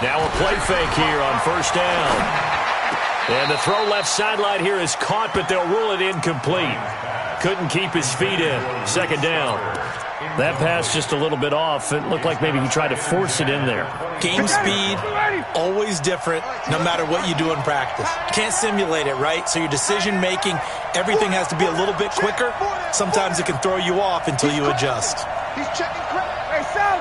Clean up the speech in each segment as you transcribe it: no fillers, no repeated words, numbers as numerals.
Now a play fake here on first down. And the throw left sideline here is caught, but they'll rule it incomplete. Couldn't keep his feet in. Second down. That pass just a little bit off. It looked like maybe he tried to force it in there. Game speed, always different, no matter what you do in practice. You can't simulate it, right? So your decision-making, everything has to be a little bit quicker. Sometimes it can throw you off until you adjust. He's checking crap. Hey, Sam.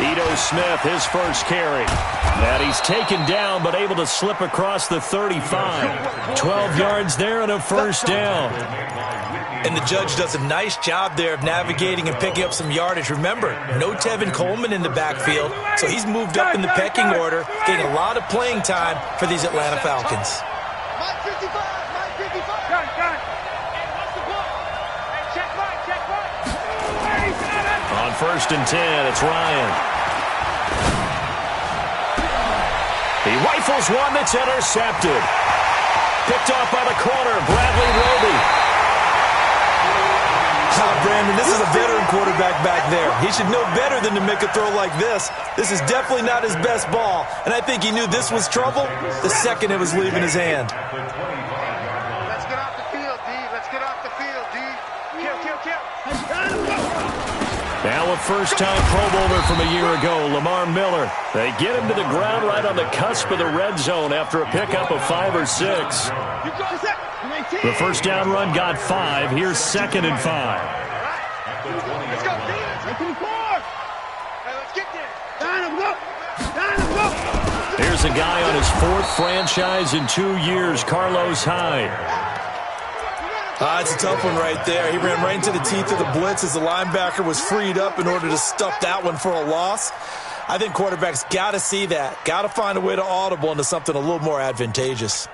Ito Smith, his first carry. And he's taken down, but able to slip across the 35. 12 yards there and a first down. And the judge does a nice job there of navigating and picking up some yardage. Remember, no Tevin Coleman in the backfield, so he's moved up in the pecking order, getting a lot of playing time for these Atlanta Falcons. Mike 55, Mike 55. Got it. Hey, what's the ball? Hey, check right. On first and 10, it's Ryan. He rifles one that's intercepted. Picked off by the corner, Bradley Roby. Brandon, this is a veteran quarterback back there. He should know better than to make a throw like this. This is definitely not his best ball, and I think he knew this was trouble the second it was leaving his hand. Let's get off the field, D. Let's get off the field, D. Kill. Now a first-time Pro Bowler from a year ago, Lamar Miller. They get him to the ground right on the cusp of the red zone after a pickup of 5 or 6. The first down run got 5. Here's second and 5. Let's go, D. Let's get there. Here's a guy on his 4th franchise in 2 years, Carlos Hyde. It's a tough one right there. He ran right into the teeth of the blitz as the linebacker was freed up in order to stuff that one for a loss. I think quarterbacks got to see that. Got to find a way to audible into something a little more advantageous.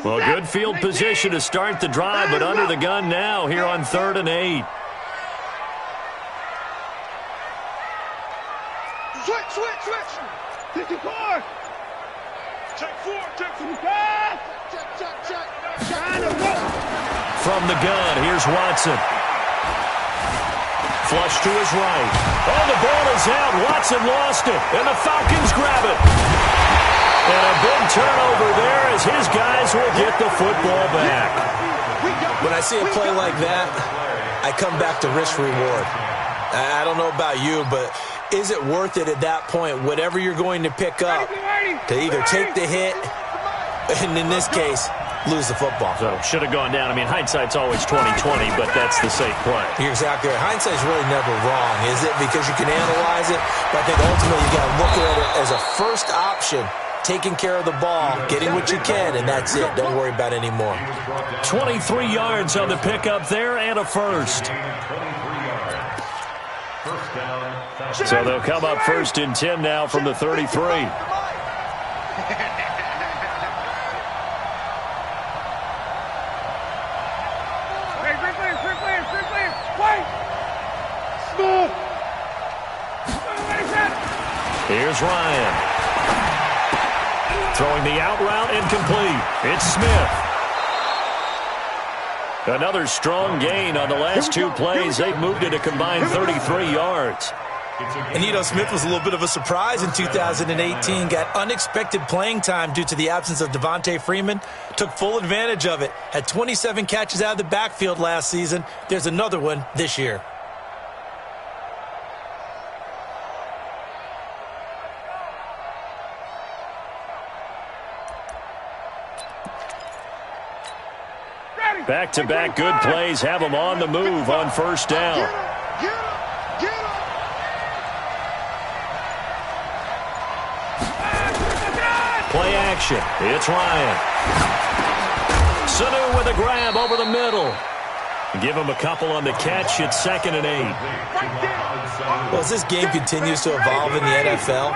Well, good field position to start the drive, but under the gun now here on 3rd and 8. Switch. 54. Check 4. Check. From the gun, here's Watson. Flush to his right. Oh, the ball is out. Watson lost it, and the Falcons grab it. And a big turnover there as his guys will get the football back. When I see a play like that, I come back to risk-reward. I don't know about you, but is it worth it at that point, whatever you're going to pick up, to either take the hit, and in this case, lose the football? So should have gone down. I mean, hindsight's always 20/20, but that's the safe play. You're exactly right. Hindsight's really never wrong, is it? Because you can analyze it, but I think ultimately you got to look at it as a first option, taking care of the ball, getting what you can, and that's it. Don't worry about it anymore. 23 yards on the pickup there and a first. So they'll come up first and 10 now from the 33. Here's Ryan. Throwing the out route incomplete. It's Smith. Another strong gain on the last 2 plays. They've moved it a combined 33 yards. And Ito Smith was a little bit of a surprise in 2018. Got unexpected playing time due to the absence of Devontae Freeman. Took full advantage of it. Had 27 catches out of the backfield last season. There's another one this year. Back-to-back good plays have them on the move on first down. Play action. It's Ryan. Sanu with a grab over the middle. Give him a couple on the catch. It's 2nd and 8. Well, as this game continues to evolve in the NFL,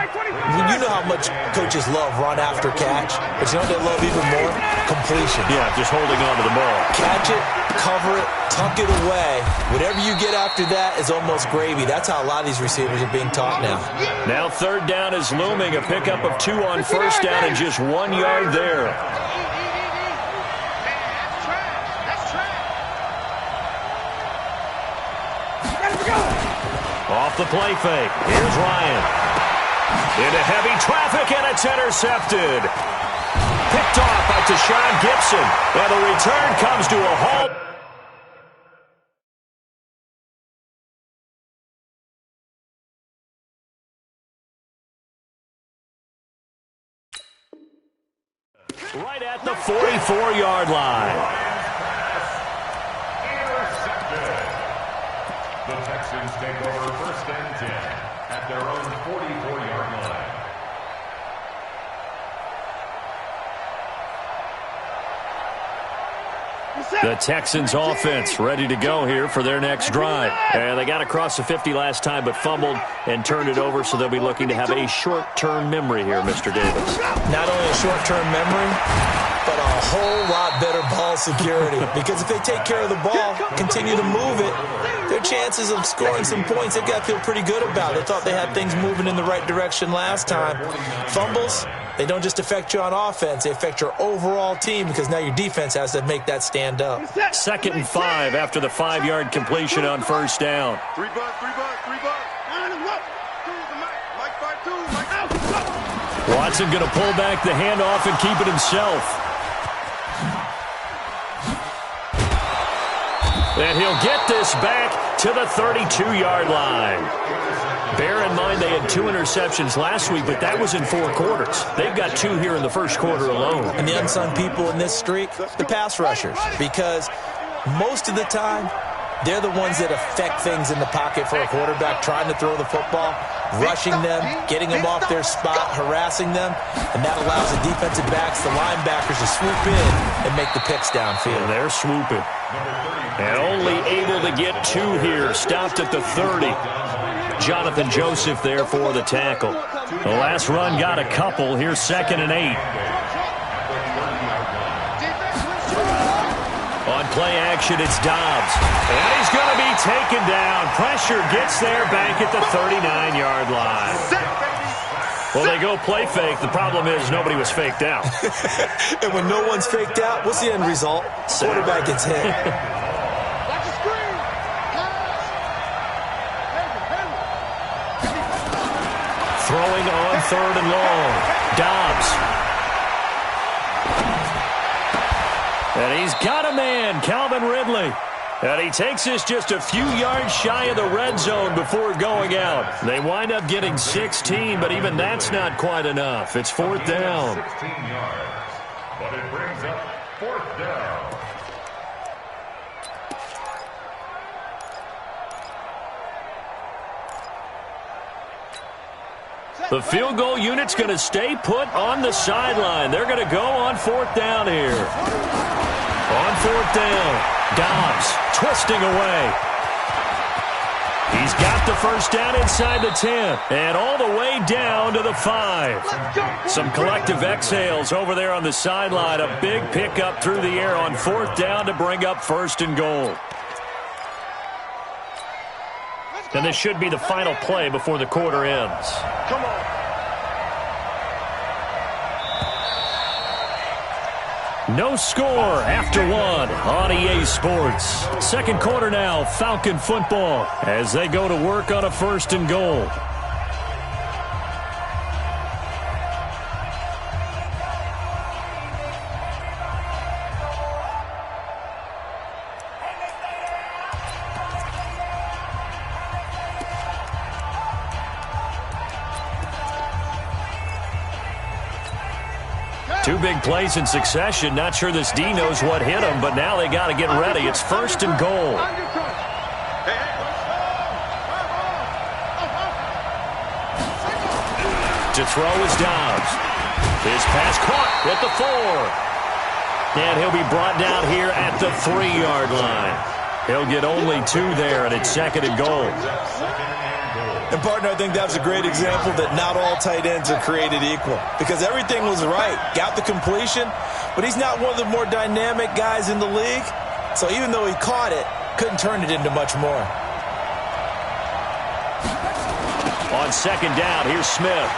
you know how much coaches love run after catch, but you know what they love even more? Completion. Yeah, just holding on to the ball. Catch it, cover it, tuck it away. Whatever you get after that is almost gravy. That's how a lot of these receivers are being taught now. Now 3rd down is looming. A pickup of 2 on first down and just 1 yard there. Off the play fake. Here's Ryan. Into heavy traffic, and it's intercepted. Picked off by Tashawn Gibson. And the return comes to a halt. Right at the 44-yard line. Intercepted. The Texans take over 1st and 10 at their own 44-yard line. The Texans offense ready to go here for their next drive. And they got across the 50 last time but fumbled and turned it over, so they'll be looking to have a short-term memory here, Mr. Davis. Not only a short-term memory, but a whole lot better ball security. Because if they take care of the ball, continue to move it, their chances of scoring some points, they've got to feel pretty good about. They thought they had things moving in the right direction last time. Fumbles, they don't just affect you on offense, they affect your overall team because now your defense has to make that stand up. 2nd and 5 after the 5-yard completion on 1st down. 3 bucks. Watson going to pull back the handoff and keep it himself. And he'll get this back to the 32-yard line. Bear in mind they had 2 interceptions last week, but that was in 4 quarters. They've got 2 here in the 1st quarter alone. And the unsung people in this streak, the pass rushers, because most of the time, they're the ones that affect things in the pocket for a quarterback, trying to throw the football, rushing them, getting them off their spot, harassing them, and that allows the defensive backs, the linebackers, to swoop in and make the picks downfield. And they're swooping. And only able to get 2 here, stopped at the 30. Jonathan Joseph there for the tackle. The last run got a couple. Here's 2nd and 8. On play action, it's Dobbs. And he's going to be taken down. Pressure gets there back at the 39-yard line. Well, they go play fake. The problem is nobody was faked out. And when no one's faked out, what's the end result? Quarterback gets hit. Throwing on 3rd and long. Dobbs. And he's got a man, Calvin Ridley. And he takes this just a few yards shy of the red zone before going out. They wind up getting 16, but even that's not quite enough. It's 4th down. 16 yards, but it brings up 4th down. The field goal unit's going to stay put on the sideline. They're going to go on 4th down here. On 4th down, Dobbs twisting away. He's got the 1st down inside the 10 and all the way down to the 5. Some collective exhales over there on the sideline. A big pickup through the air on 4th down to bring up 1st and goal. And this should be the final play before the quarter ends. Come on. No score after 1 on EA Sports. 2nd quarter now, Falcon football as they go to work on a 1st and goal. Two big plays in succession. Not sure this D knows what hit him, but now they got to get ready. It's 1st and goal. To throw is Dobbs. His pass caught at the 4. And he'll be brought down here at the 3-yard line. He'll get only 2 there, and it's 2nd and goal. And, partner, I think that was a great example that not all tight ends are created equal. Because everything was right. Got the completion, but he's not one of the more dynamic guys in the league. So even though he caught it, couldn't turn it into much more. On 2nd down, here's Smith.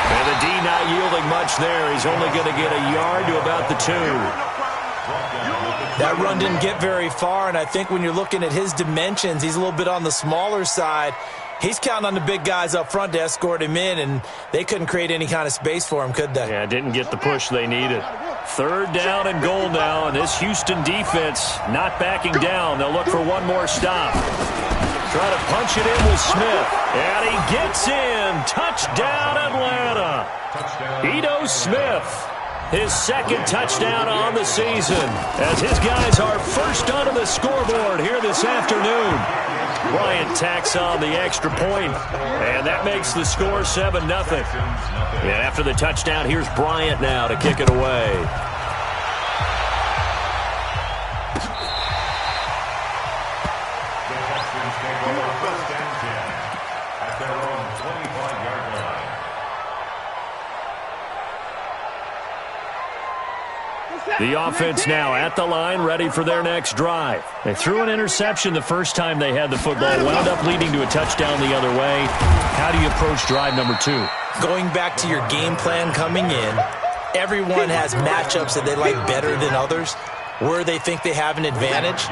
And the D not yielding much there. He's only going to get a yard to about the 2. That run didn't get very far, and I think when you're looking at his dimensions, he's a little bit on the smaller side. He's counting on the big guys up front to escort him in, and they couldn't create any kind of space for him, could they? Yeah, didn't get the push they needed. Third down and goal now, and this Houston defense not backing down. They'll look for one more stop. Try to punch it in with Smith, and he gets in. Touchdown, Atlanta. Ito Smith, his second touchdown on the season, as his guys are first onto the scoreboard here this afternoon. Bryant tacks on the extra point, and that makes the score 7-0. And after the touchdown, here's Bryant now to kick it away. The offense now at the line, ready for their next drive. They threw an interception the first time they had the football, wound up leading to a touchdown the other way. How do you approach drive number 2? Going back to your game plan coming in, everyone has matchups that they like better than others, where they think they have an advantage.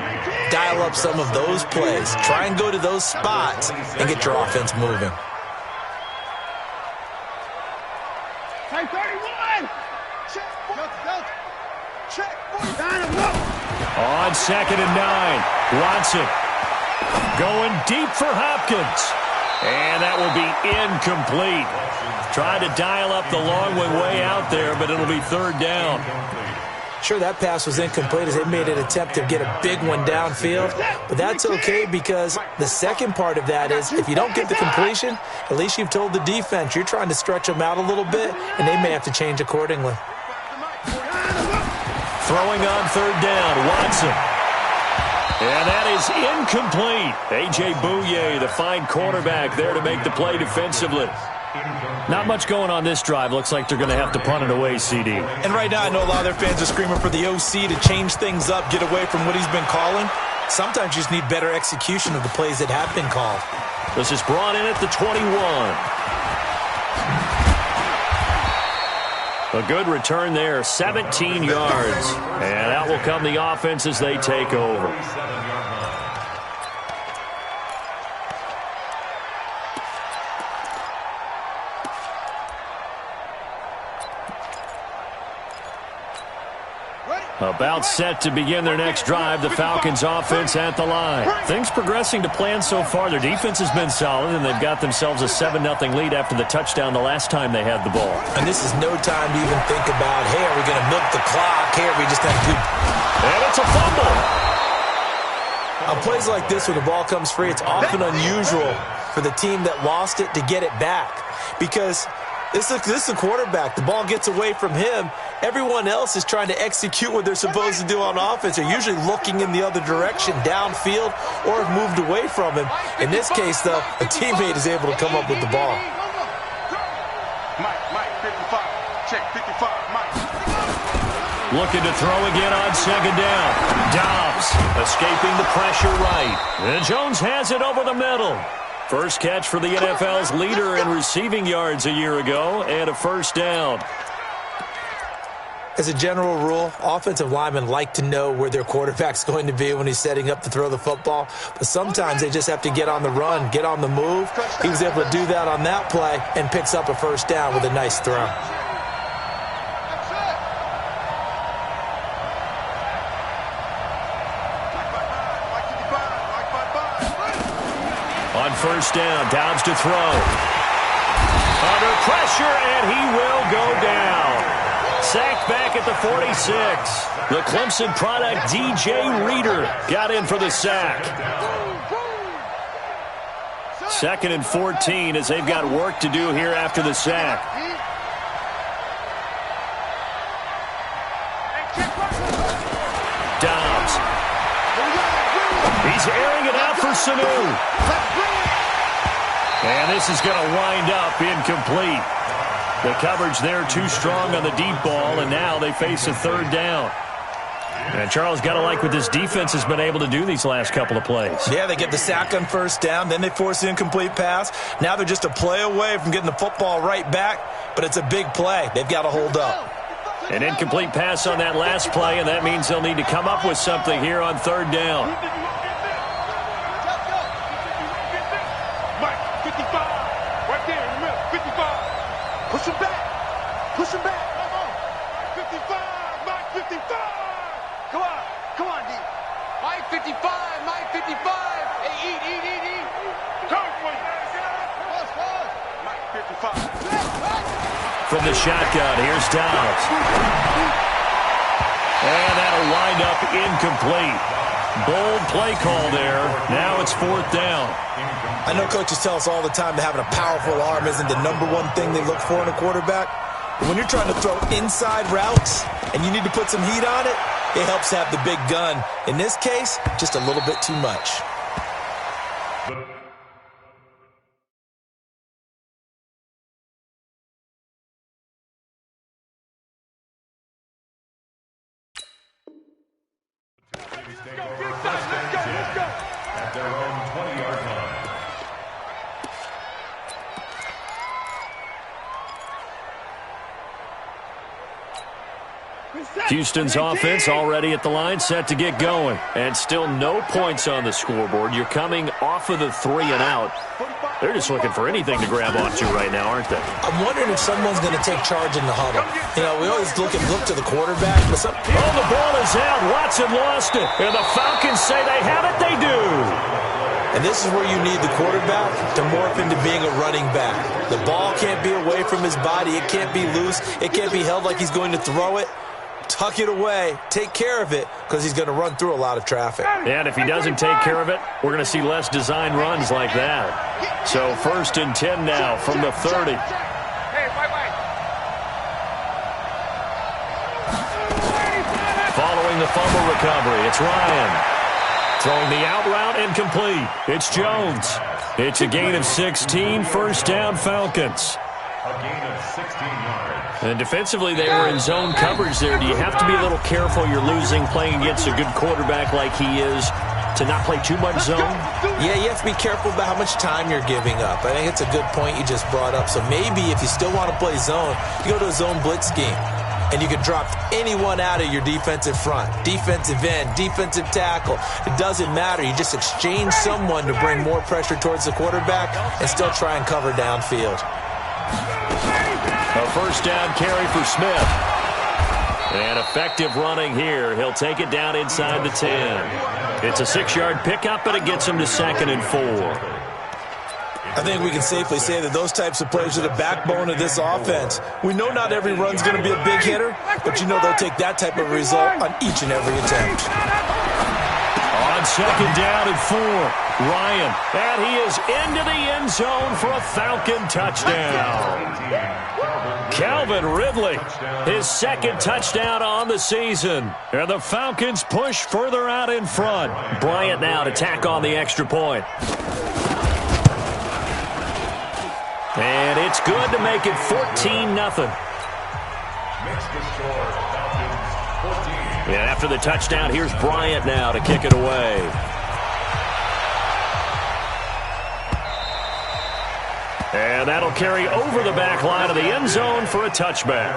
Dial up some of those plays. Try and go to those spots and get your offense moving. Hey, 31! Check, On 2nd and 9, Watson going deep for Hopkins. And that will be incomplete. Trying to dial up the long one way out there, but it'll be third down. Sure, that pass was incomplete as they made an attempt to get a big one downfield, but that's okay because the second part of that is if you don't get the completion, at least you've told the defense you're trying to stretch them out a little bit, and they may have to change accordingly. Throwing on third down, Watson. And that is incomplete. A.J. Bouye, the fine cornerback, there to make the play defensively. Not much going on this drive. Looks like they're going to have to punt it away, CD. And right now, I know a lot of their fans are screaming for the OC to change things up, get away from what he's been calling. Sometimes you just need better execution of the plays that have been called. This is brought in at the 21. A good return there, 17 yards. And out will come the offense as they take over. About set to begin their next drive, the Falcons offense at the line. Things progressing to plan so far. Their defense has been solid, and they've got themselves a 7-0 lead after the touchdown the last time they had the ball. And this is no time to even think about, hey, are we going to milk the clock? Hey, are we just have to... And it's a fumble. On plays like this, when the ball comes free, it's often unusual for the team that lost it to get it back. Because this is a quarterback. The ball gets away from him. Everyone else is trying to execute what they're supposed to do on offense. They're usually looking in the other direction, downfield, or have moved away from him. In this case, though, a teammate is able to come up with the ball. Mike, 55. Check, 55. Mike. Looking to throw again on second down. Dobbs escaping the pressure right. And Jones has it over the middle. First catch for the NFL's leader in receiving yards a year ago, and a first down. As a general rule, offensive linemen like to know where their quarterback's going to be when he's setting up to throw the football. But sometimes they just have to get on the run, get on the move. He was able to do that on that play and picks up a first down with a nice throw. On first down, Dobbs to throw. Under pressure, and he will go down. Sacked back at the 46. The Clemson product, DJ Reader, got in for the sack. 2nd and 14 as they've got work to do here after the sack. Dobbs. He's airing it out for Sanu. And this is going to wind up incomplete. The coverage there too strong on the deep ball, and now they face a third down. And Charles, got to like what this defense has been able to do these last couple of plays. Yeah, they get the sack on first down, then they force the incomplete pass. Now they're just a play away from getting the football right back, but it's a big play. They've got to hold up. An incomplete pass on that last play, and that means they'll need to come up with something here on third down. Mike, 55. Right there in the middle, 55. Push him back. Push him back. Come on. 55. Mike, 55. Come on. Come on, D. Mike, 55. Mike, 55. Hey, eat. Turn for you. Mike, 55. From the shotgun, here's Downs. And that'll wind up incomplete. Bold play call there. Now it's fourth down. I know coaches tell us all the time that having a powerful arm isn't the number one thing they look for in a quarterback. But when you're trying to throw inside routes and you need to put some heat on it, it helps to have the big gun. In this case, just a little bit too much. At their own 20-yard line. Houston's offense already at the line, set to get going. And still no points on the scoreboard. You're coming off of the 3 and out. They're just looking for anything to grab onto right now, aren't they? I'm wondering if someone's going to take charge in the huddle. You know, we always look to the quarterback. But the ball is out. Watson lost it. And the Falcons say they have it. They do. And this is where you need the quarterback to morph into being a running back. The ball can't be away from his body. It can't be loose. It can't be held like he's going to throw it. Tuck it away. Take care of it because he's going to run through a lot of traffic. And if he doesn't take care of it, we're going to see less design runs like that. So 1st and 10 now from the 30. Following the fumble recovery, it's Ryan. Throwing the out route incomplete. It's Jones. It's a gain of 16, first down Falcons. A gain of 16 yards. And defensively, they were in zone coverage there. Do you have to be a little careful? You're losing playing against a good quarterback like he is to not play too much zone? Yeah, you have to be careful about how much time you're giving up. I think it's a good point you just brought up. So maybe if you still want to play zone, you go to a zone blitz scheme. And you can drop anyone out of your defensive front, defensive end, defensive tackle. It doesn't matter. You just exchange someone to bring more pressure towards the quarterback and still try and cover downfield. A first down carry for Smith. And effective running here. He'll take it down inside the 10. It's a 6-yard pickup, but it gets him to 2nd and 4. I think we can safely say that those types of plays are the backbone of this offense. We know not every run's going to be a big hitter, but you know they'll take that type of result on each and every attempt. On 2nd down and 4, Ryan. And he is into the end zone for a Falcon touchdown. Calvin Ridley, his 2nd touchdown on the season. And the Falcons push further out in front. Bryant now to tack on the extra point. And it's good to make it 14-0. And after the touchdown, here's Bryant now to kick it away. And that'll carry over the back line of the end zone for a touchback.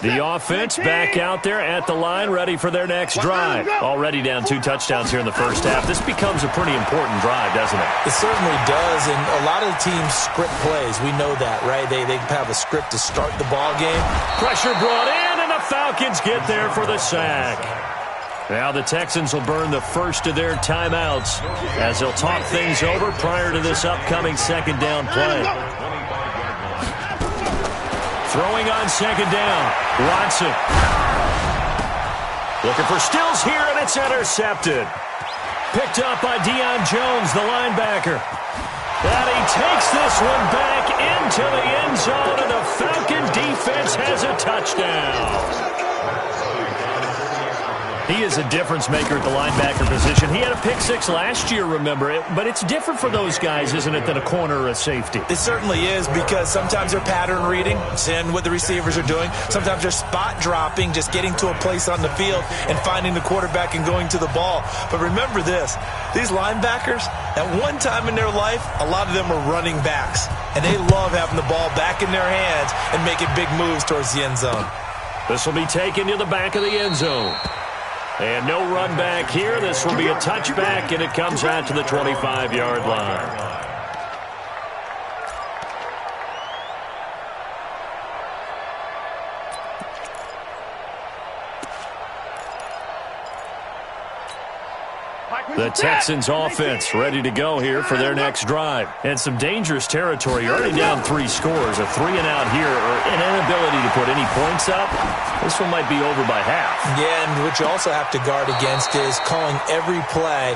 The offense back out there at the line, ready for their next drive. Already down 2 touchdowns here in the first half. This becomes a pretty important drive, doesn't it? It certainly does, and a lot of the teams script plays. We know that, right? They have a script to start the ball game. Pressure brought in, and the Falcons get there for the sack. Now the Texans will burn the first of their timeouts as they'll talk things over prior to this upcoming 2nd down play. Throwing on 2nd down, Watson. Looking for Stills here, and it's intercepted. Picked up by Deion Jones, the linebacker. And he takes this one back into the end zone, and the Falcon defense has a touchdown. He is a difference maker at the linebacker position. He had a pick six last year, remember it, but it's different for those guys, isn't it, than a corner or a safety? It certainly is, because sometimes they're pattern reading, seeing what the receivers are doing. Sometimes they're spot dropping, just getting to a place on the field and finding the quarterback and going to the ball. But remember this, these linebackers, at one time in their life, a lot of them were running backs, and they love having the ball back in their hands and making big moves towards the end zone. This will be taken to the back of the end zone. And no run back here. This will be a touchback, and it comes out to the 25-yard line. The Texans offense ready to go here for their next drive. And some dangerous territory. You're already down 3 scores. A 3-and-out here, or an inability to put any points up. This one might be over by half. Yeah, and what you also have to guard against is calling every play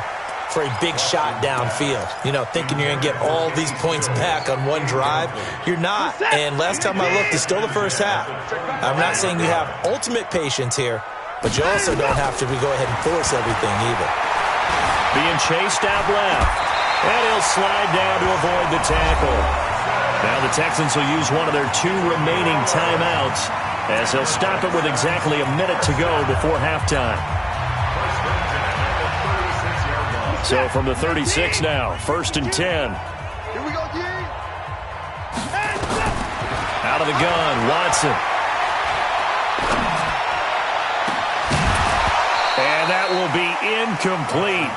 for a big shot downfield. You know, thinking you're going to get all these points back on one drive. You're not. And last time I looked, it's still the first half. I'm not saying you have ultimate patience here, but you also don't have to go ahead and force everything either. Being chased out left. And he'll slide down to avoid the tackle. Now the Texans will use one of their 2 remaining timeouts as they'll stop it with exactly a minute to go before halftime. So from the 36 now, 1st and 10. Here we go, G. Out of the gun, Watson. And that will be incomplete.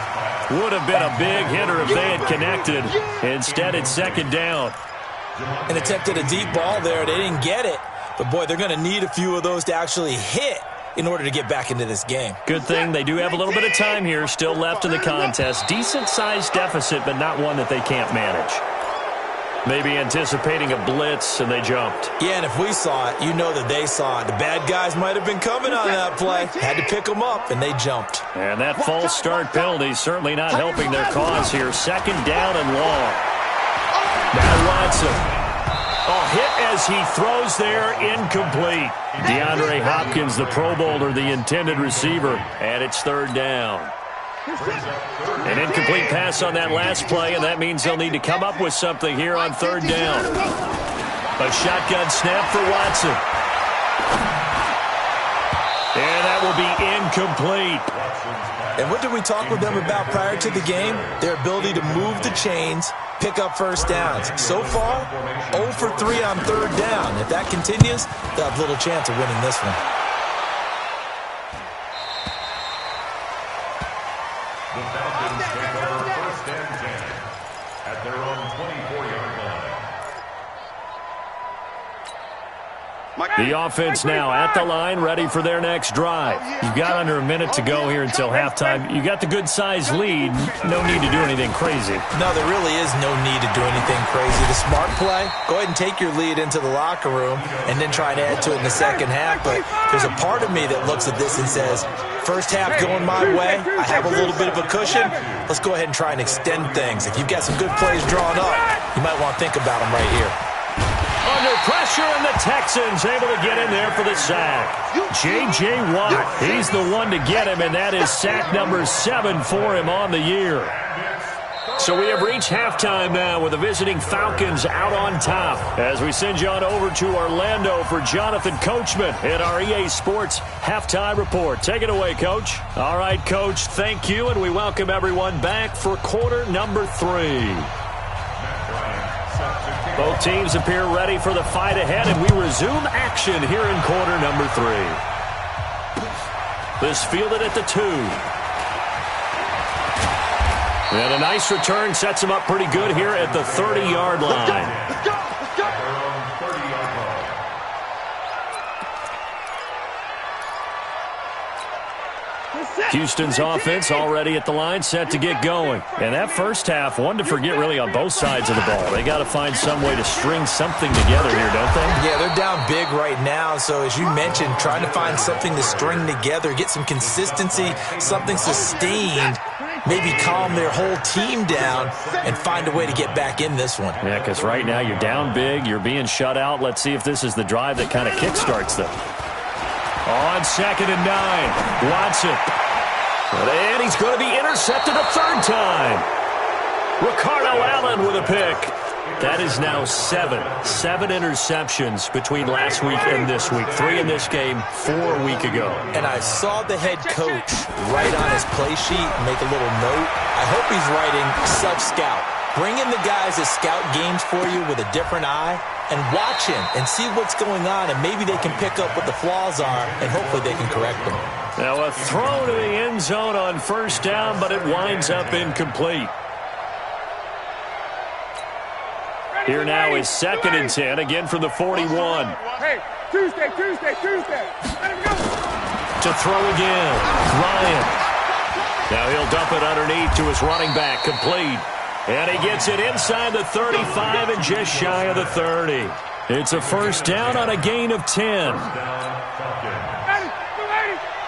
Would have been a big hitter if they had connected. Instead, it's 2nd down. And attempted a deep ball there. They didn't get it. But, boy, they're going to need a few of those to actually hit in order to get back into this game. Good thing they do have a little bit of time here still left in the contest. Decent-sized deficit, but not one that they can't manage. Maybe anticipating a blitz, and they jumped. Yeah, and if we saw it, you know that they saw it. The bad guys might have been coming on that play. Had to pick them up, and they jumped. And that false start penalty certainly not helping their cause here. 2nd down and long. Now Watson. A hit as he throws there, incomplete. DeAndre Hopkins, the Pro Bowler, the intended receiver, and it's 3rd down. An incomplete pass on that last play, and that means they'll need to come up with something here on 3rd down. A shotgun snap for Watson. And that will be incomplete. And what did we talk with them about prior to the game? Their ability to move the chains, pick up 1st downs. So far, 0 for 3 on 3rd down. If that continues, they'll have little chance of winning this one. The Falcons take over 1st and 10 at their own 24-yard line. The offense now at the line, ready for their next drive. You've got under a minute to go here until halftime. You got the good-sized lead. No need to do anything crazy. No, there really is no need to do anything crazy. The smart play, go ahead and take your lead into the locker room and then try to add to it in the 2nd half. But there's a part of me that looks at this and says, first half going my way, I have a little bit of a cushion. Let's go ahead and try and extend things. If you've got some good plays drawn up, you might want to think about them right here. Under pressure, and the Texans able to get in there for the sack. J.J. Watt, he's the one to get him, and that is sack number 7 for him on the year. So we have reached halftime now with the visiting Falcons out on top as we send you on over to Orlando for Jonathan Coachman in our EA Sports Halftime Report. Take it away, Coach. All right, Coach, thank you, and we welcome everyone back for quarter number 3. Both teams appear ready for the fight ahead, and we resume action here in quarter number 3. This fielded at the 2. And a nice return sets him up pretty good here at the 30-yard line. Let's go! Houston's offense already at the line, set to get going. And that first half, one to forget really on both sides of the ball. They got to find some way to string something together here, don't they? Yeah, they're down big right now. So as you mentioned, trying to find something to string together, get some consistency, something sustained, maybe calm their whole team down and find a way to get back in this one. Yeah, because right now you're down big, you're being shut out. Let's see if this is the drive that kind of kickstarts them. On 2nd and 9, Watson And he's going to be intercepted a third time. Ricardo Allen with a pick. That is now 7 interceptions between last week and this week. 3 in this game, 4 a week ago. And I saw the head coach write on his play sheet, make a little note. I hope he's writing self-scout. Bring in the guys that scout games for you with a different eye and watch him and see what's going on, and maybe they can pick up what the flaws are, and hopefully they can correct them. Now a throw to the end zone on first down, but it winds up incomplete. Here now is 2nd and 10, again from the 41. Hey, Tuesday. Let him go. To throw again, Ryan. Now he'll dump it underneath to his running back, complete. And he gets it inside the 35 and just shy of the 30. It's a first down on a gain of 10.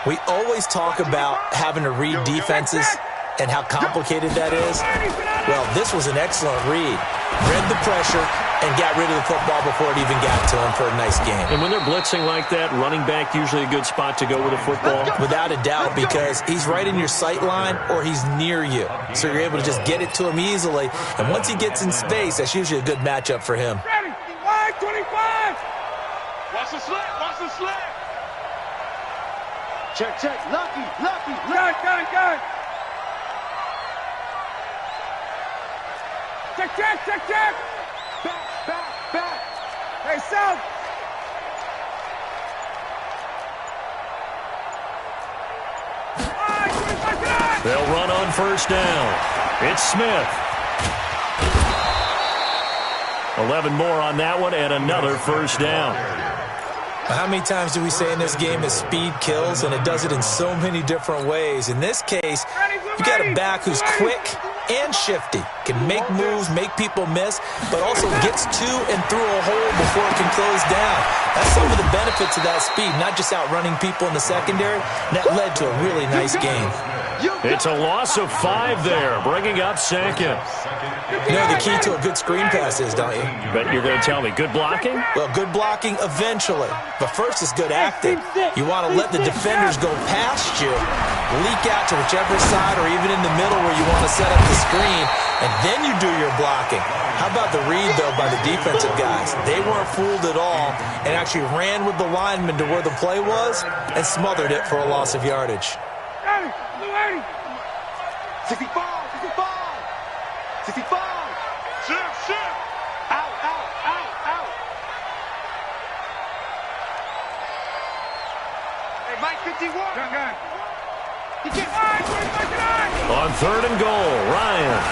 We always talk about having to read defenses and how complicated that is. Well, this was an excellent read. Read the pressure and got rid of the football before it even got to him for a nice game. And when they're blitzing like that, running back usually a good spot to go with a football? Without a doubt, because he's right in your sight line or he's near you. So you're able to just get it to him easily. And once he gets in space, that's usually a good matchup for him. Ready, 25. Watch the slip. Check. Lucky. Got it. Check. Back. Hey, South. They'll run on first down. It's Smith. 11 more on that one and another first down. How many times do we say in this game that speed kills, and it does it in so many different ways? In this case, you got a back who's quick and shifty, can make moves, make people miss, but also gets to and through a hole before it can close down. That's some of the benefits of that speed, not just outrunning people in the secondary. And that led to a really nice game. It's a loss of 5 there, bringing up 2nd. You know the key to a good screen pass is, don't you? But you're going to tell me, good blocking? Well, good blocking eventually. But first is good acting. You want to let the defenders go past you, leak out to whichever side or even in the middle where you want to set up the screen, and then you do your blocking. How about the read, though, by the defensive guys? They weren't fooled at all and actually ran with the lineman to where the play was and smothered it for a loss of yardage. 65. Shift. Out. Hey, Mike 51. Gun. On 3rd and goal, Ryan.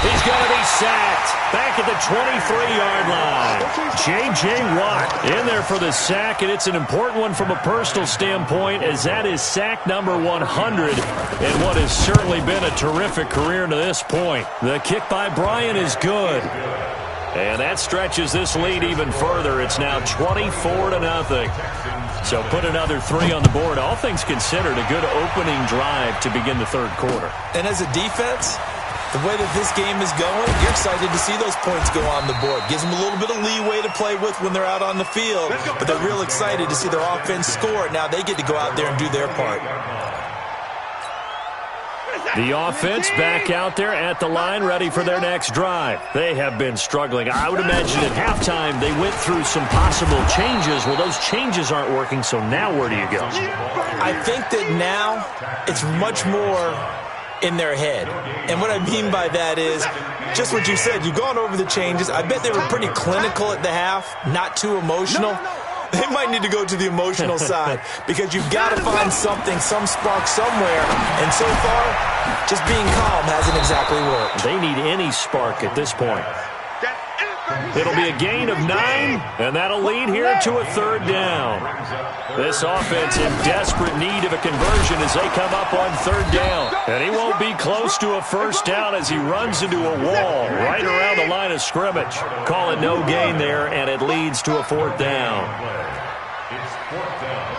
He's going to be sacked back at the 23-yard line. J.J. Watt in there for the sack, and it's an important one from a personal standpoint, as that is sack number 100 in what has certainly been a terrific career to this point. The kick by Bryant is good. And that stretches this lead even further. It's now 24-0. So put another 3 on the board. All things considered, a good opening drive to begin the third quarter. And as a defense, the way that this game is going, you're excited to see those points go on the board. Gives them a little bit of leeway to play with when they're out on the field, but they're real excited to see their offense score. Now they get to go out there and do their part. The offense back out there at the line, ready for their next drive. They have been struggling. I would imagine at halftime they went through some possible changes. Well, those changes aren't working, so now where do you go? I think that now it's much more in their head. And what I mean by that is just what you said. You've gone over the changes. I bet they were pretty clinical at the half, not too emotional. They might need to go to the emotional side because you've got to find something, some spark somewhere. And so far, just being calm hasn't exactly worked. They need any spark at this point. It'll be a gain of 9, and that'll lead here to a 3rd down. This offense in desperate need of a conversion as they come up on 3rd down. And he won't be close to a first down as he runs into a wall right around the line of scrimmage. Call it no gain there, and it leads to a 4th down. It's 4th down.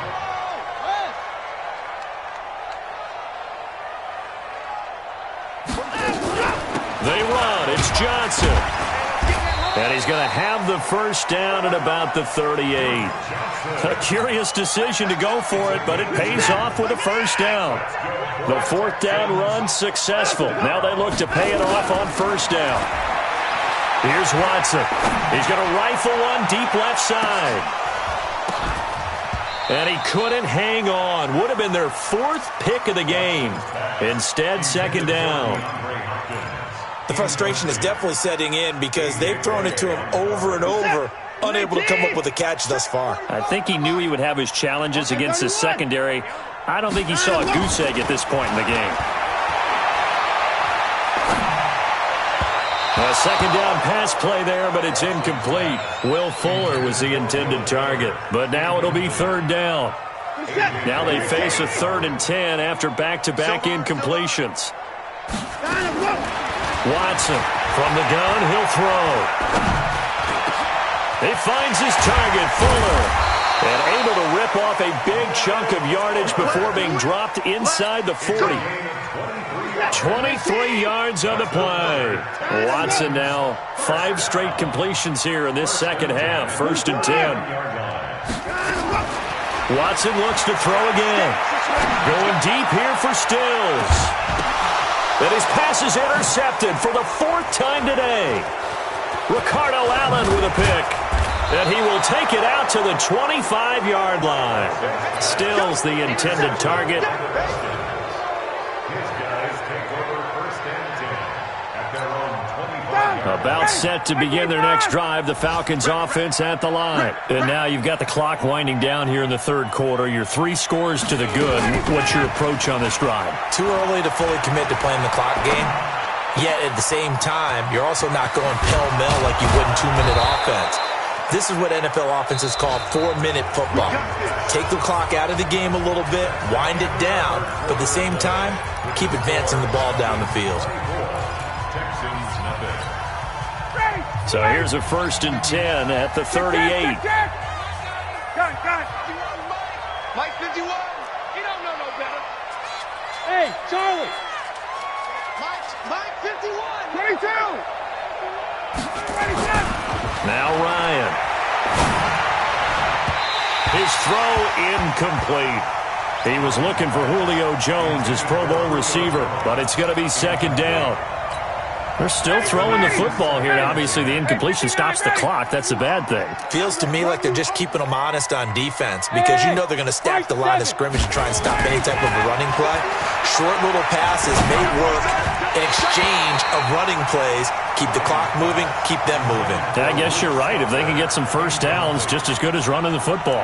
They run. It's Johnson. And he's going to have the first down at about the 38. A curious decision to go for it, but it pays off with a first down. The fourth down run successful. Now they look to pay it off on first down. Here's Watson. He's going to rifle one deep left side. And he couldn't hang on. Would have been their fourth pick of the game. Instead, second down. The frustration is definitely setting in because they've thrown it to him over and over, unable to come up with a catch thus far. I think he knew he would have his challenges against his secondary. I don't think he saw a goose egg at this point in the game. A second down pass play there, but it's incomplete. Will Fuller was the intended target, but now it'll be third down. Now they face a 3rd and 10 after back-to-back incompletions. Watson from the gun, he'll throw. He finds his target, Fuller, and able to rip off a big chunk of yardage before being dropped inside the 40. 23 yards on the play. Watson now 5 straight completions here in this second half, 1st and 10. Watson looks to throw again. Going deep here for Stills. And his pass is intercepted for the 4th time today. Ricardo Allen with a pick. And he will take it out to the 25-yard line. Stills the intended target. About set to begin their next drive, the Falcons offense at the line. And now you've got the clock winding down here in the 3rd quarter. You're 3 scores to the good. What's your approach on this drive? Too early to fully commit to playing the clock game. Yet at the same time, you're also not going pell-mell like you would in 2-minute offense. This is what NFL offenses call 4-minute football. Take the clock out of the game a little bit, wind it down, but at the same time, keep advancing the ball down the field. So here's a 1st and 10 at the 38. Mike 51. You don't know no better. Hey, Charlie. Mike 51. 22. Now Ryan. His throw incomplete. He was looking for Julio Jones, his Pro Bowl receiver, but it's going to be second down. They're still throwing the football here. Now, obviously, the incompletion stops the clock. That's a bad thing. Feels to me like they're just keeping them honest on defense because you know they're going to stack the line of scrimmage and try and stop any type of a running play. Short little passes may work in exchange of running plays. Keep the clock moving, keep them moving. I guess you're right. If they can get some first downs, just as good as running the football.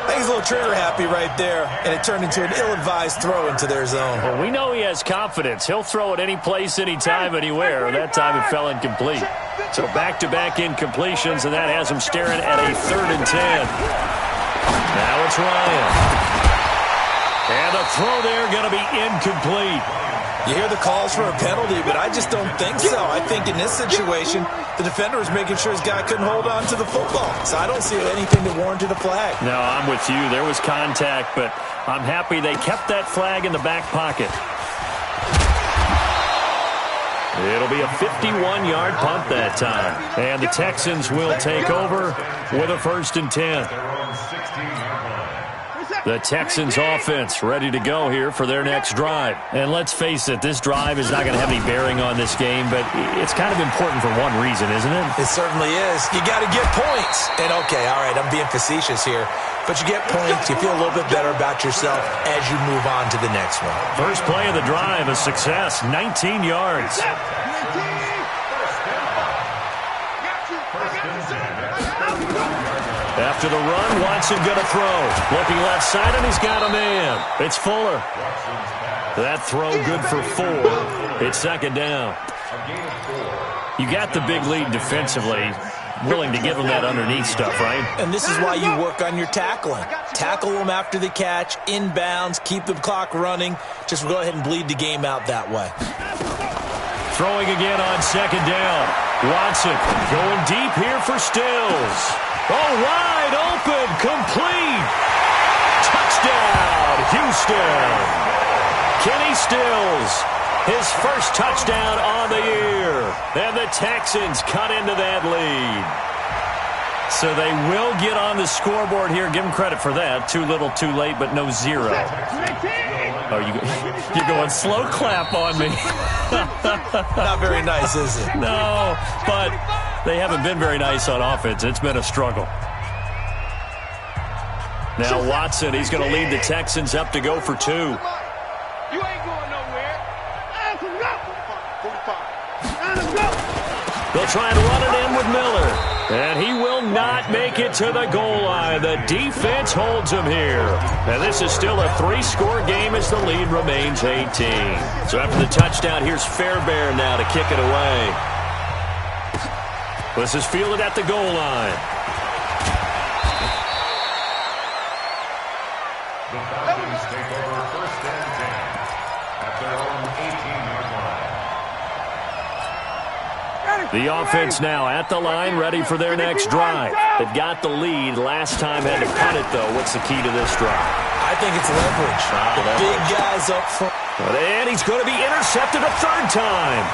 I think he's a little trigger happy right there, and it turned into an ill-advised throw into their zone. Well, we know he has confidence. He'll throw it any place, anytime, anywhere. That time it fell incomplete. So back-to-back incompletions, and that has him staring at a 3rd and 10. Now it's Ryan. And the throw there going to be incomplete. You hear the calls for a penalty, but I just don't think so. I think in this situation, the defender was making sure his guy couldn't hold on to the football. So I don't see anything that warranted a flag. No, I'm with you. There was contact, but I'm happy they kept that flag in the back pocket. It'll be a 51-yard punt that time. And the Texans will take over with a 1st and 10. The Texans offense ready to go here for their next drive. And let's face it, this drive is not going to have any bearing on this game, but it's kind of important for one reason, isn't it? It certainly is. You got to get points. And okay, all right, I'm being facetious here, but you get points, you feel a little bit better about yourself as you move on to the next one. First play of the drive, a success, 19 yards. After the run, Watson going to throw. Looking left side, and he's got a man. It's Fuller. That throw good for 4. It's second down. You got the big lead defensively. Willing to give him that underneath stuff, right? And this is why you work on your tackling. Tackle them after the catch, inbounds, keep the clock running. Just go ahead and bleed the game out that way. Throwing again on second down. Watson going deep here for Stills. Oh, wide open, complete. Touchdown, Houston. Kenny Stills, his first touchdown on the year. And the Texans cut into that lead. So they will get on the scoreboard here. Give them credit for that. Too little, too late, but no zero. Oh, you're going slow clap on me. Not very nice, is it? No, but they haven't been very nice on offense. It's been a struggle. Now Watson, he's going to lead the Texans up to go for 2. You ain't going nowhere. They'll try and run it in with Miller. And he will not make it to the goal line. The defense holds him here. And this is still a 3-score game as the lead remains 18. So after the touchdown, here's Fairbairn now to kick it away. This is fielded at the goal line. The Falcons take over first and 10 at their own 18-yard line. The offense now at the line, ready for their next drive. They've got the lead. Last time had to punt it, though. What's the key to this drive? I think it's leverage. The big guys up front. And he's going to be intercepted a third time.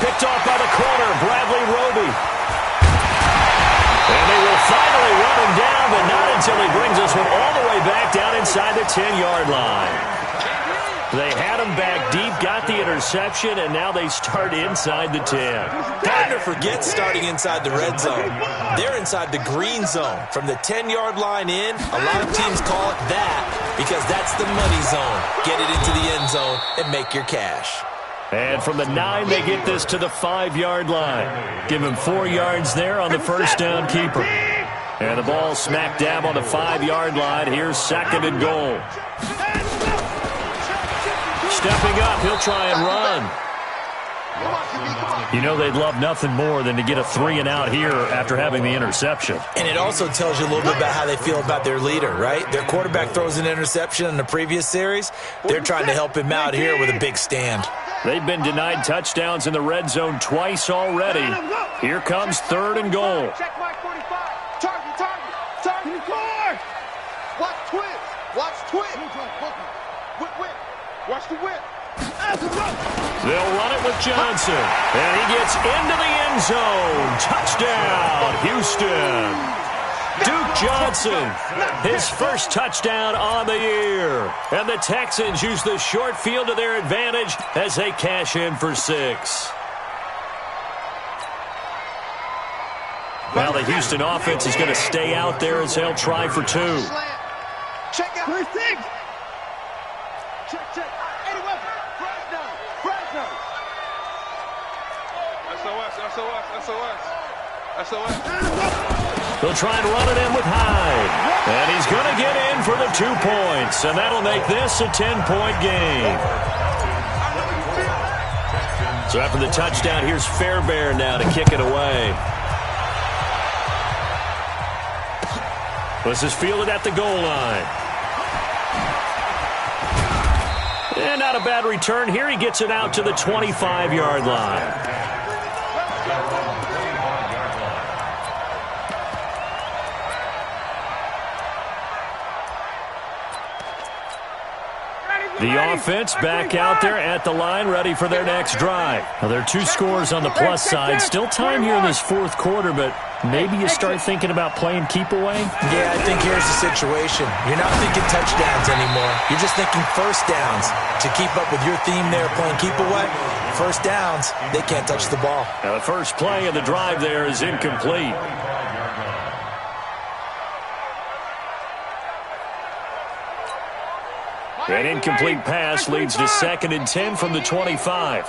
Picked off by the corner, Bradley Roby. And they will finally run him down, but not until he brings this one all the way back down inside the 10-yard line. They had him back deep, got the interception, and now they start inside the 10. Hard to forget starting inside the red zone. They're inside the green zone. From the 10-yard line in, a lot of teams call it that because that's the money zone. Get it into the end zone and make your cash. And from the 9, they get this to the 5-yard line. Give him 4 yards there on the first down keeper. And the ball smack dab on the 5-yard line. Here's second and goal. Stepping up, he'll try and run. You know they'd love nothing more than to get a 3 and out here after having the interception. And it also tells you a little bit about how they feel about their leader, right? Their quarterback throws an interception in the previous series. They're trying to help him out here with a big stand. They've been denied touchdowns in the red zone twice already. Here comes third and goal. Check Mike 45. Target. Watch twist. Whip. Watch the whip. They'll run it with Johnson. And he gets into the end zone. Touchdown, Houston. Duke Johnson, his first touchdown on the year. And the Texans use the short field to their advantage as they cash in for 6. Well, the Houston offense is going to stay out there as they'll try for 2. Check out. Check. Any weapon. Fresno. SOS. They'll try and run it in with Hyde. And he's going to get in for the 2 points. And that'll make this a 10-point game. So after the touchdown, here's Fairbairn now to kick it away. This is fielded at the goal line. And not a bad return here. He gets it out to the 25-yard line. The offense back out there at the line, ready for their next drive. Now, there are 2 scores on the plus side. Still time here in this fourth quarter, but maybe you start thinking about playing keep away? Yeah, I think here's the situation. You're not thinking touchdowns anymore. You're just thinking first downs. To keep up with your theme there, playing keep away, first downs, they can't touch the ball. Now, the first play of the drive there is incomplete. An incomplete pass leads to 2nd and 10 from the 25.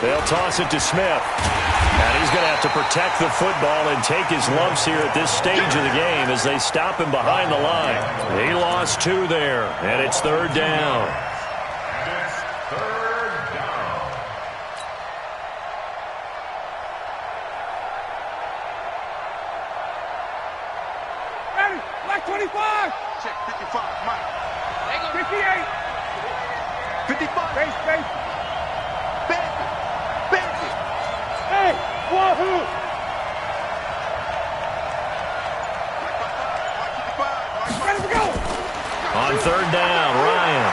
They'll toss it to Smith. And he's going to have to protect the football and take his lumps here at this stage of the game as they stop him behind the line. He lost 2 there, and it's 3rd down. Ready, Black 25. Check 55, Mike. 58. 55. Base. Base it. Hey, wahoo. Ready to go. On 3rd down, Ryan.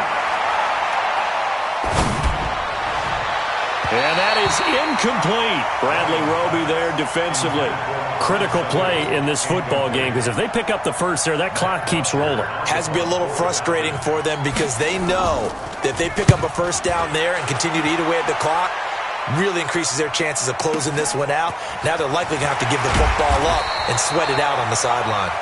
Incomplete. Bradley Roby there defensively. Critical play in this football game because if they pick up the first there, that clock keeps rolling. Has to be a little frustrating for them because they know that if they pick up a first down there and continue to eat away at the clock, really increases their chances of closing this one out. Now they're likely going to have to give the football up and sweat it out on the sideline.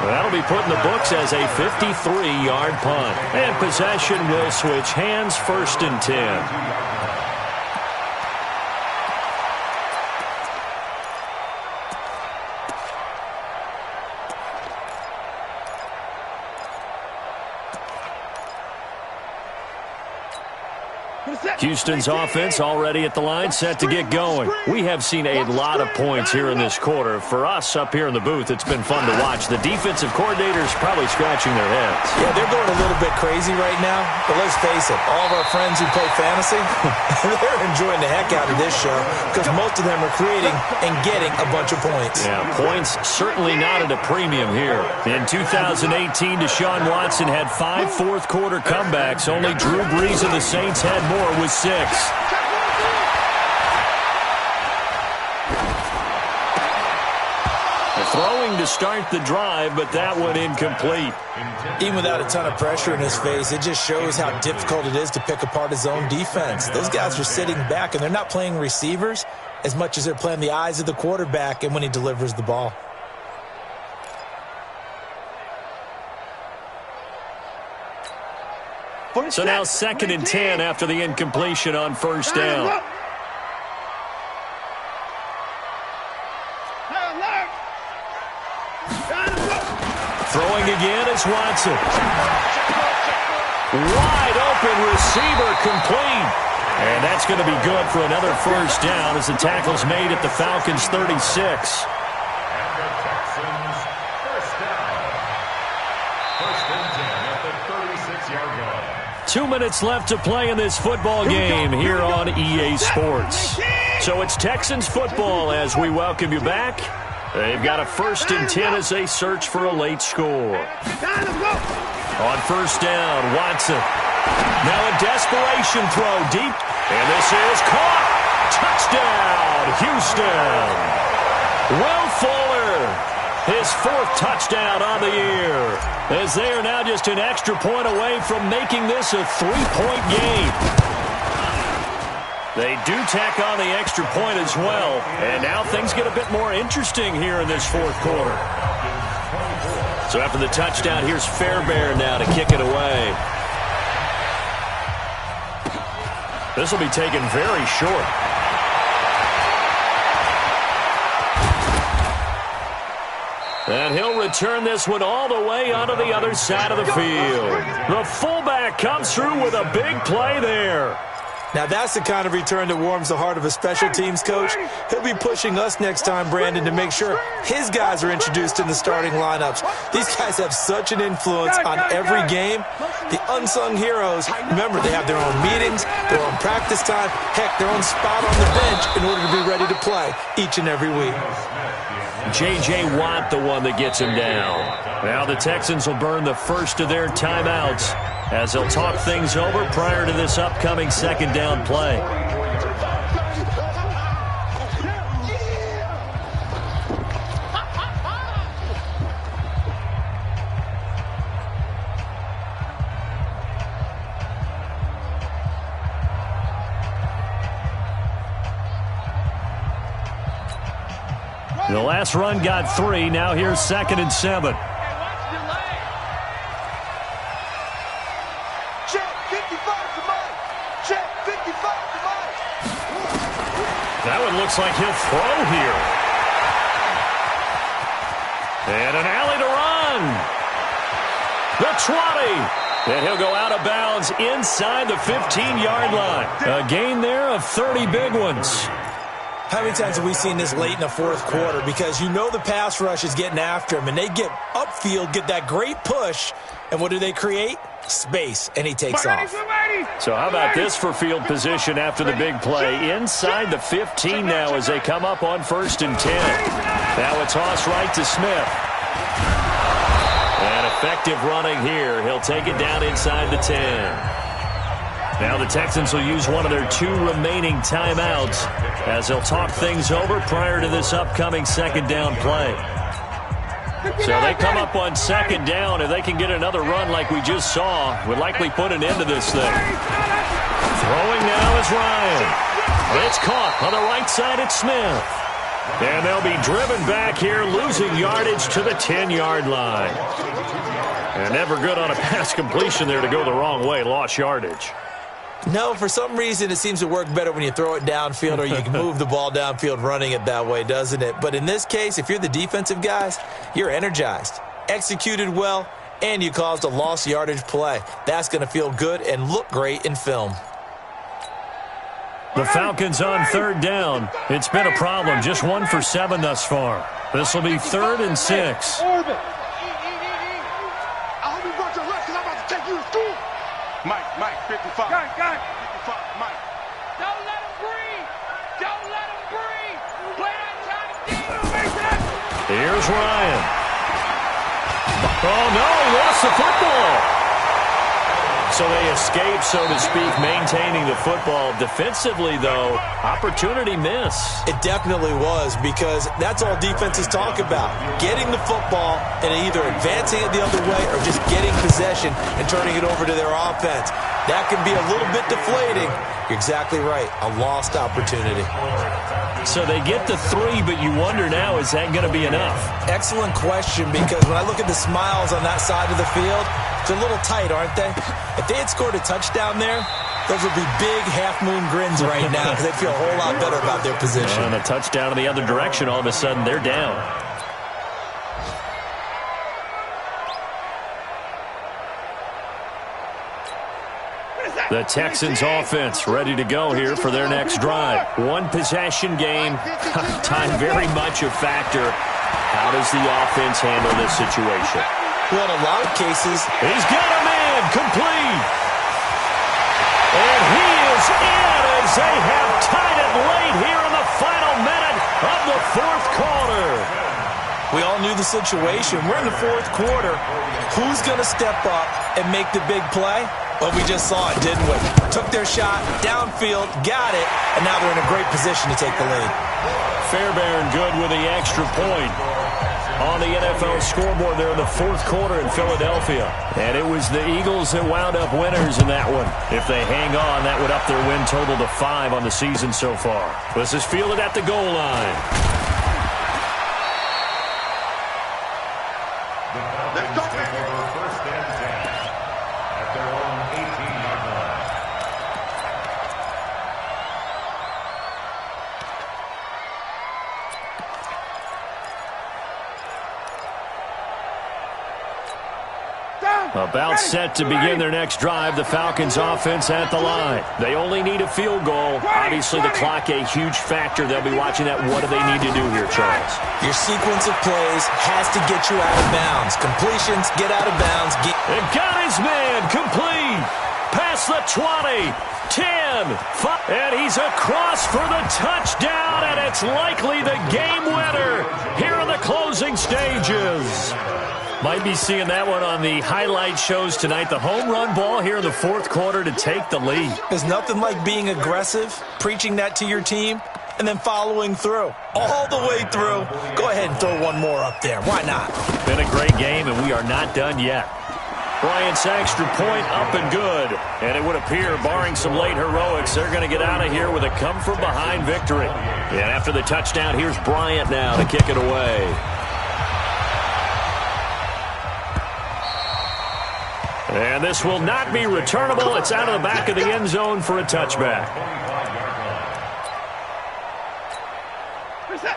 Well, that'll be put in the books as a 53-yard punt. And possession will switch hands, 1st and 10. Houston's offense already at the line, set to get going. We have seen a lot of points here in this quarter. For us up here in the booth, it's been fun to watch. The defensive coordinators probably scratching their heads. Yeah, they're going a little bit crazy right now. But let's face it, all of our friends who play fantasy, they're enjoying the heck out of this show because most of them are creating and getting a bunch of points. Yeah, points certainly not at a premium here. In 2018, Deshaun Watson had 5 fourth-quarter comebacks. Only Drew Brees and the Saints had more with 6. Throwing to start the drive, but that one incomplete. Even without a ton of pressure in his face, it just shows how difficult it is to pick apart his own defense. Those guys are sitting back, and they're not playing receivers as much as they're playing the eyes of the quarterback and when he delivers the ball. So now 2nd and 10 after the incompletion on 1st down. Throwing again is Watson. Wide open receiver complete. And that's going to be good for another 1st down as the tackle's made at the Falcons' 36. 2 minutes left to play in this football game here on EA Sports. So it's Texans football as we welcome you back. They've got a 1st and 10 as they search for a late score. On 1st down, Watson. Now a desperation throw deep. And this is caught. Touchdown, Houston. Will Fuller. His 4th touchdown on the year, as they are now just an extra point away from making this a 3-point game. They do tack on the extra point as well, and now things get a bit more interesting here in this 4th quarter. So after the touchdown, here's Fairbairn now to kick it away. This will be taken very short. And he'll return this one all the way onto the other side of the field. The fullback comes through with a big play there. Now that's the kind of return that warms the heart of a special teams coach. He'll be pushing us next time, Brandon, to make sure his guys are introduced in the starting lineups. These guys have such an influence on every game. The unsung heroes, remember, they have their own meetings, their own practice time, heck, their own spot on the bench in order to be ready to play each and every week. J.J. Watt, the one that gets him down. Now the Texans will burn the first of their timeouts as they'll talk things over prior to this upcoming 2nd down play. The last run got 3. Now here's 2nd and 7. That one looks like he'll throw here. And an alley to run. The 20. And he'll go out of bounds inside the 15-yard line. A gain there of 30 big ones. How many times have we seen this late in the 4th quarter? Because you know the pass rush is getting after him, and they get upfield, get that great push, and what do they create? Space, and he takes off. So how about this for field position after the big play? Inside the 15 now as they come up on 1st and 10. Now a toss right to Smith. And effective running here. He'll take it down inside the 10. Now the Texans will use one of their 2 remaining timeouts as they'll talk things over prior to this upcoming second down play. So they come up on second down. If they can get another run like we just saw, would likely put an end to this thing. Throwing now is Ryan. It's caught on the right side at Smith. And they'll be driven back here, losing yardage to the 10-yard line. And never good on a pass completion there to go the wrong way. Lost yardage. No, for some reason it seems to work better when you throw it downfield or you can move the ball downfield running it that way, doesn't it? But in this case, if you're the defensive guys, you're energized, executed well, and you caused a lost yardage play. That's going to feel good and look great in film. The Falcons on third down. It's been a problem. Just 1 for 7 thus far. This will be 3rd and 6. Mike, 55. Got it. 55, Mike. Don't let him breathe. Don't let him breathe. Play on time. Here's Ryan. Oh, no, he lost the football. So they escape, so to speak, maintaining the football. Defensively, though, opportunity miss. It definitely was, because that's all defenses talk about. Getting the football and either advancing it the other way or just getting possession and turning it over to their offense. That can be a little bit deflating. You're exactly right. A lost opportunity. So they get the 3, but you wonder now, is that going to be enough? Excellent question, because when I look at the smiles on that side of the field, they're a little tight, aren't they? If they had scored a touchdown there, those would be big half-moon grins right now because they'd feel a whole lot better about their position. And a touchdown in the other direction, all of a sudden they're down. The Texans offense ready to go here for their next drive. 1 possession game. Time very much a factor. How does the offense handle this situation? Well, in a lot of cases, he's got a man complete. And he is in as they have tied it late here in the final minute of the 4th quarter. We all knew the situation. We're in the 4th quarter. Who's going to step up and make the big play? Well, we just saw it, didn't we? Took their shot, downfield, got it, and now they're in a great position to take the lead. Fairbairn good with the extra point. On the NFL scoreboard there in the 4th quarter in Philadelphia. And it was the Eagles that wound up winners in that one. If they hang on, that would up their win total to 5 on the season so far. This is fielded at the goal line. Let's go, take over 1st and 10 at their own 18-yard line. About set to begin their next drive. The Falcons offense at the line. They only need a field goal. Obviously, the clock a huge factor. They'll be watching that. What do they need to do here, Charles? Your sequence of plays has to get you out of bounds. Completions, get out of bounds. And got his man complete. Past the 20, 10, 5. And he's across for the touchdown, and it's likely the game winner here in the closing stages. Might be seeing that one on the highlight shows tonight. The home run ball here in the 4th quarter to take the lead. There's nothing like being aggressive, preaching that to your team, and then following through. All the way through. Go ahead and throw one more up there. Why not? Been a great game, and we are not done yet. Bryant's extra point up and good. And it would appear, barring some late heroics, they're going to get out of here with a come-from-behind victory. And after the touchdown, here's Bryant now to kick it away. And this will not be returnable. It's out of the back of the end zone for a touchback.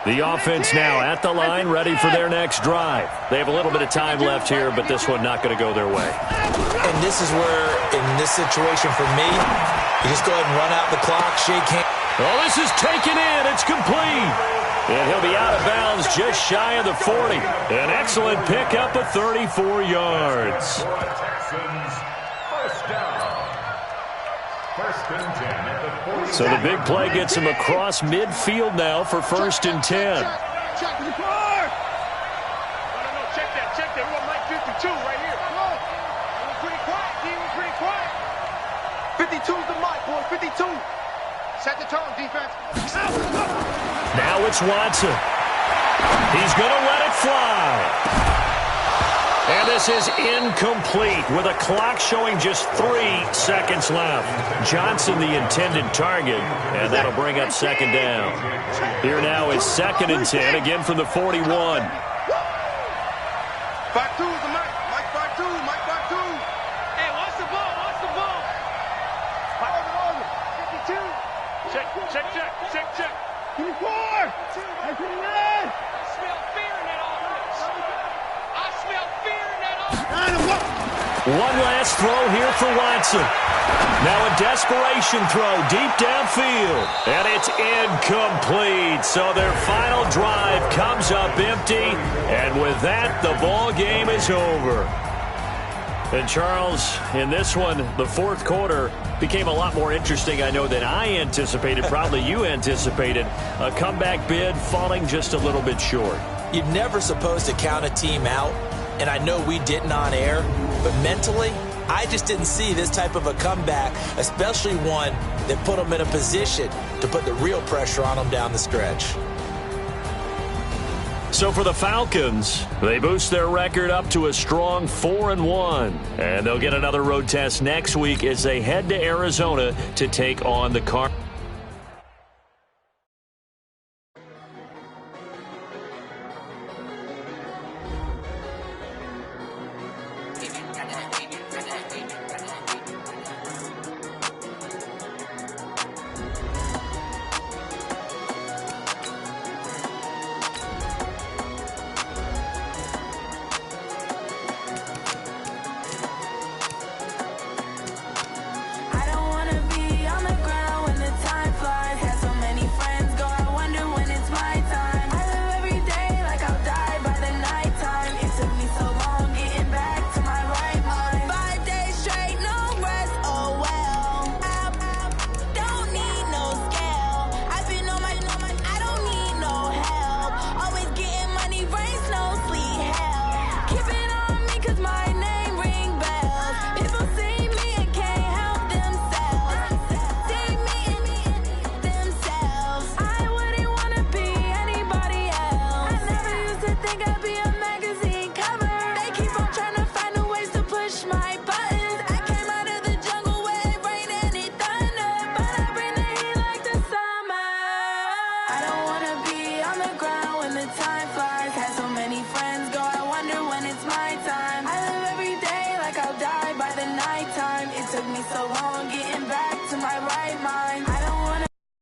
The offense now at the line, ready for their next drive. They have a little bit of time left here, but this one not going to go their way. And this is where, in this situation for me, you just go ahead and run out the clock, shake hands. Oh, this is taken in. It's complete. And he'll be out of bounds just shy of the 40. An excellent pickup of 34 yards. So the big play gets him across midfield now for 1st and 10. Check the car! No, check that. We want Mike 52 right here. Come on. We're pretty quiet, D. We're pretty quiet. 52's the mic, boy. 52. Set the tone, defense. Now it's Watson. He's going to let it fly. And this is incomplete with a clock showing just 3 seconds left. Johnson the intended target, and that'll bring up second down. Here now is 2nd and 10, again from the 41. 5-2 is the mic. Mike 5-2. Mike 5-2. Hey, what's the ball? What's the ball? 52. Check. Give me 4. I put it in. I smell fear in that offense. I smell fear in that offense. One last throw here for Watson. Now a desperation throw deep downfield. And it's incomplete. So their final drive comes up empty. And with that, the ball game is over. And Charles, in this one, the fourth quarter became a lot more interesting, I know, than I anticipated. Probably you anticipated. A comeback bid falling just a little bit short. You're never supposed to count a team out, and I know we didn't on air, but mentally, I just didn't see this type of a comeback, especially one that put them in a position to put the real pressure on them down the stretch. So for the Falcons, they boost their record up to a strong 4-1. And they'll get another road test next week as they head to Arizona to take on the Cardinals.